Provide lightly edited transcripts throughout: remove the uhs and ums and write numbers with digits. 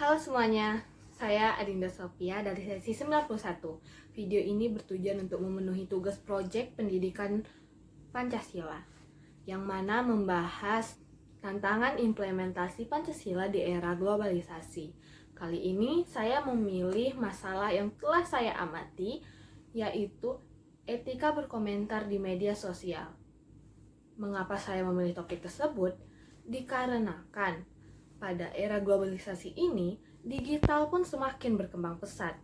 Halo semuanya, saya Adinda Sophia dari sesi 91. Video ini bertujuan untuk memenuhi tugas proyek pendidikan Pancasila, yang mana membahas tantangan implementasi Pancasila di era globalisasi. Kali ini saya memilih masalah yang telah saya amati, yaitu etika berkomentar di media sosial. Mengapa saya memilih topik tersebut? Dikarenakan pada era globalisasi ini, digital pun semakin berkembang pesat.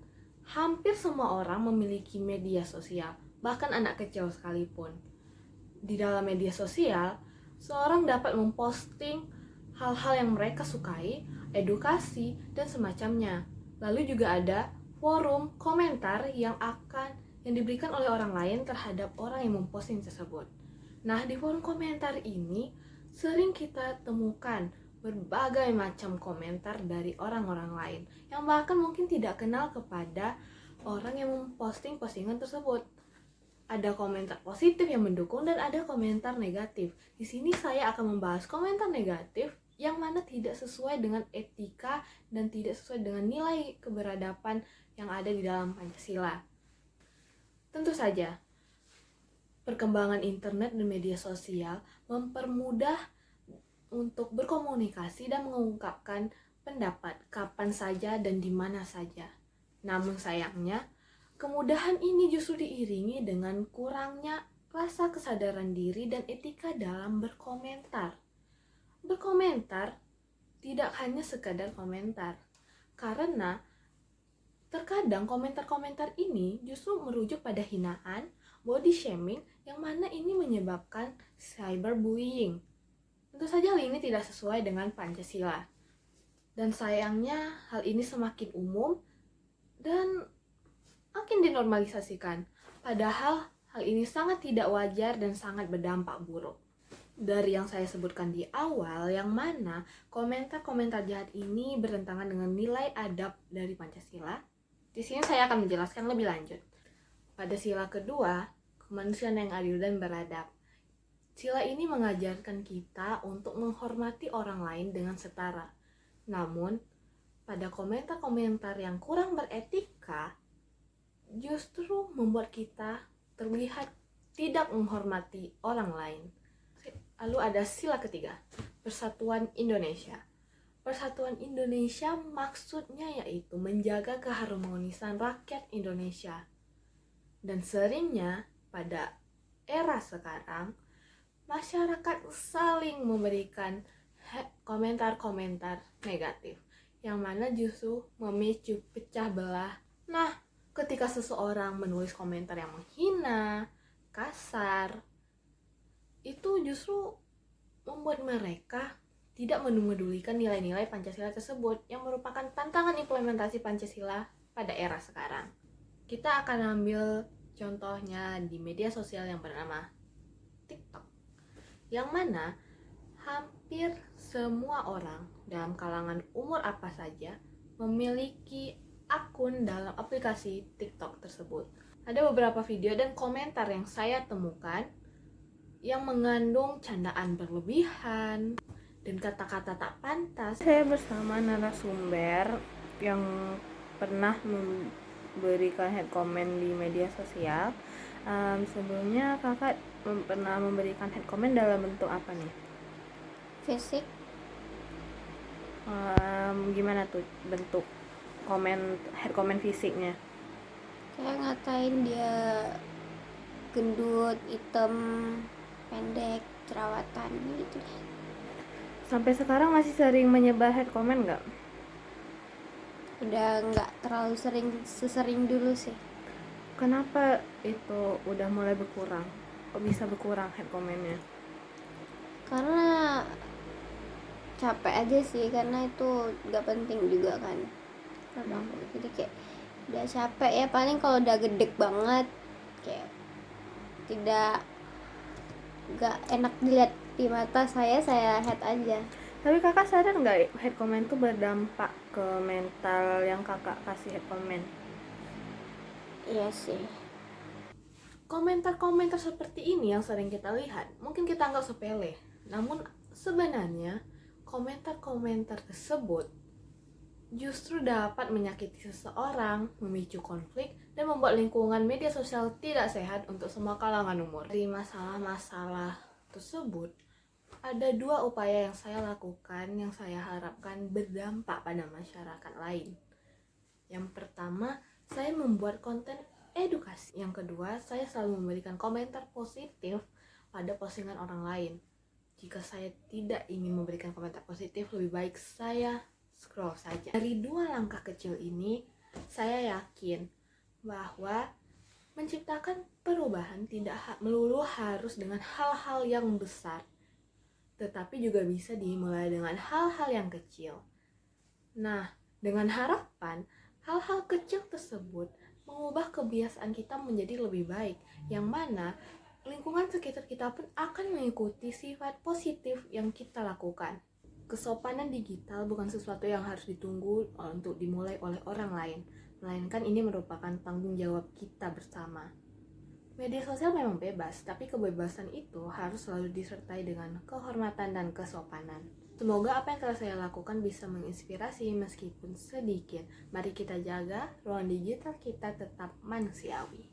Hampir semua orang memiliki media sosial, bahkan anak kecil sekalipun. Di dalam media sosial, seorang dapat memposting hal-hal yang mereka sukai, edukasi, dan semacamnya. Lalu juga ada forum komentar yang diberikan oleh orang lain terhadap orang yang memposting tersebut. Nah, di forum komentar ini sering kita temukan berbagai macam komentar dari orang-orang lain yang bahkan mungkin tidak kenal kepada orang yang memposting postingan tersebut. Ada komentar positif yang mendukung dan ada komentar negatif. Di sini saya akan membahas komentar negatif yang mana tidak sesuai dengan etika dan tidak sesuai dengan nilai keberadaban yang ada di dalam Pancasila. Tentu saja, perkembangan internet dan media sosial mempermudah untuk berkomunikasi dan mengungkapkan pendapat kapan saja dan di mana saja. Namun sayangnya, kemudahan ini justru diiringi dengan kurangnya rasa kesadaran diri dan etika dalam berkomentar. Berkomentar tidak hanya sekadar komentar, karena terkadang komentar-komentar ini justru merujuk pada hinaan, body shaming, yang mana ini menyebabkan cyberbullying. Tentu saja hal ini tidak sesuai dengan Pancasila. Dan sayangnya hal ini semakin umum dan makin dinormalisasikan. Padahal hal ini sangat tidak wajar dan sangat berdampak buruk. Dari yang saya sebutkan di awal, yang mana komentar-komentar jahat ini bertentangan dengan nilai adab dari Pancasila, di sini saya akan menjelaskan lebih lanjut. Pada sila kedua, kemanusiaan yang adil dan beradab. Sila ini mengajarkan kita untuk menghormati orang lain dengan setara. Namun, pada komentar-komentar yang kurang beretika, justru membuat kita terlihat tidak menghormati orang lain. Lalu ada sila ketiga, Persatuan Indonesia. Persatuan Indonesia maksudnya yaitu menjaga keharmonisan rakyat Indonesia. Dan seringnya pada era sekarang, masyarakat saling memberikan komentar-komentar negatif yang mana justru memicu pecah belah. Nah, ketika seseorang menulis komentar yang menghina, kasar, itu justru membuat mereka tidak memedulikan nilai-nilai Pancasila tersebut yang merupakan tantangan implementasi Pancasila pada era sekarang. Kita akan ambil contohnya di media sosial yang bernama TikTok, yang mana hampir semua orang dalam kalangan umur apa saja memiliki akun dalam aplikasi TikTok tersebut. Ada beberapa video dan komentar yang saya temukan yang mengandung candaan berlebihan dan kata-kata tak pantas. Saya bersama narasumber yang pernah memberikan head comment di media sosial. Sebelumnya kakak pernah memberikan head comment dalam bentuk apa nih? Fisik. Gimana tuh bentuk head comment fisiknya? Kayak ngatain dia gendut, hitam, pendek, jerawatan gitu. Sampai sekarang masih sering menyebar head comment nggak? Udah nggak terlalu sesering dulu sih. Kenapa itu udah mulai berkurang? Kok bisa berkurang head commentnya? Karena capek aja sih, karena itu nggak penting juga kan. Jadi kayak udah capek ya, paling kalau udah gede banget kayak nggak enak dilihat di mata saya head aja. Tapi kakak sadar nggak head comment tuh berdampak ke mental yang kakak kasih head comment? Iya sih. Komentar-komentar seperti ini yang sering kita lihat, mungkin kita anggap sepele. Namun sebenarnya komentar-komentar tersebut justru dapat menyakiti seseorang, memicu konflik, dan membuat lingkungan media sosial tidak sehat untuk semua kalangan umur. Dari masalah-masalah tersebut, ada 2 upaya yang saya lakukan yang saya harapkan berdampak pada masyarakat lain. Yang pertama, saya membuat konten edukasi. Yang kedua, saya selalu memberikan komentar positif pada postingan orang lain. Jika saya tidak ingin memberikan komentar positif, lebih baik saya scroll saja. Dari 2 langkah kecil ini, saya yakin bahwa menciptakan perubahan tidak melulu harus dengan hal-hal yang besar, tetapi juga bisa dimulai dengan hal-hal yang kecil. Nah, dengan harapan hal-hal kecil tersebut mengubah kebiasaan kita menjadi lebih baik, yang mana lingkungan sekitar kita pun akan mengikuti sifat positif yang kita lakukan. Kesopanan digital bukan sesuatu yang harus ditunggu untuk dimulai oleh orang lain, melainkan ini merupakan tanggung jawab kita bersama. Media sosial memang bebas, tapi kebebasan itu harus selalu disertai dengan kehormatan dan kesopanan. Semoga apa yang telah saya lakukan bisa menginspirasi meskipun sedikit. Mari kita jaga ruang digital kita tetap manusiawi.